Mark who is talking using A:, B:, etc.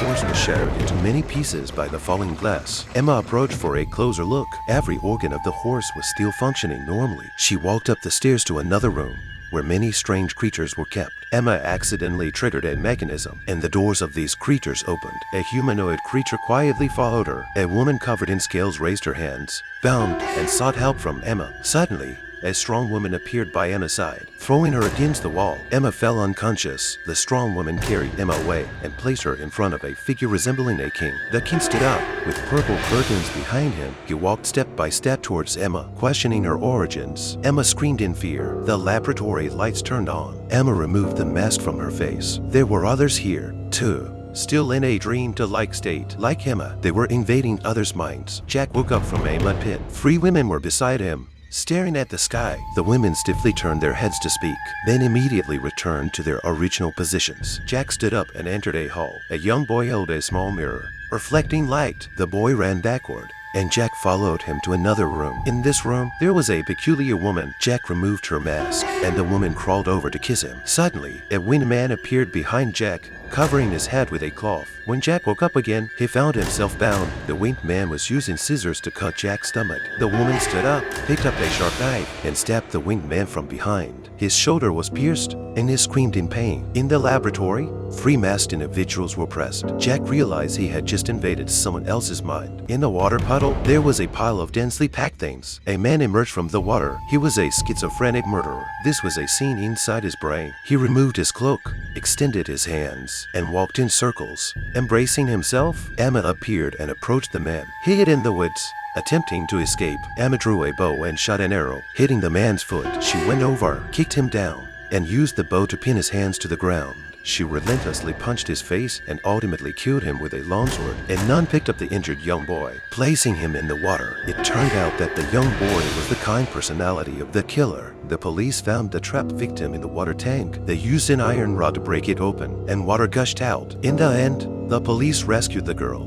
A: horse was shattered into many pieces by the falling glass. Emma approached for a closer look. Every organ of the horse was still functioning normally. She walked up the stairs to another room, where many strange creatures were kept. Emma accidentally triggered a mechanism, and the doors of these creatures opened. A humanoid creature quietly followed her. A woman covered in scales raised her hands, bound, and sought help from Emma. Suddenly, a strong woman appeared by Emma's side, throwing her against the wall. Emma fell unconscious. The strong woman carried Emma away and placed her in front of a figure resembling a king. The king stood up, with purple curtains behind him. He walked step by step towards Emma, questioning her origins. Emma screamed in fear. The laboratory lights turned on. Emma removed the mask from her face. There were others here, too. Still in a dream-to-like state. Like Emma, they were invading others' minds. Jack woke up from a mud pit. 3 women were beside him, staring at the sky. The women stiffly turned their heads to speak, then immediately returned to their original positions. Jack stood up and entered a hall. A young boy held a small mirror, reflecting light. The boy ran backward, and Jack followed him to another room. In this room, there was a peculiar woman. Jack removed her mask, and the woman crawled over to kiss him. Suddenly, a winged man appeared behind Jack, covering his head with a cloth. When Jack woke up again, he found himself bound. The winged man was using scissors to cut Jack's stomach. The woman stood up, picked up a sharp knife, and stabbed the winged man from behind. His shoulder was pierced, and he screamed in pain. In the laboratory, 3 masked individuals were pressed. Jack realized he had just invaded someone else's mind. In the water puddle, there was a pile of densely packed things. A man emerged from the water. He was a schizophrenic murderer. This was a scene inside his brain. He removed his cloak, extended his hands, and walked in circles. Embracing himself, Emma appeared and approached the man. He hid in the woods, attempting to escape. Emma drew a bow and shot an arrow, hitting the man's foot. She went over, kicked him down, and used the bow to pin his hands to the ground. She relentlessly punched his face and ultimately killed him with a longsword. A nun picked up the injured young boy, placing him in the water. It turned out that the young boy was the kind personality of the killer. The police found the trapped victim in the water tank. They used an iron rod to break it open, and water gushed out. In the end, the police rescued the girl,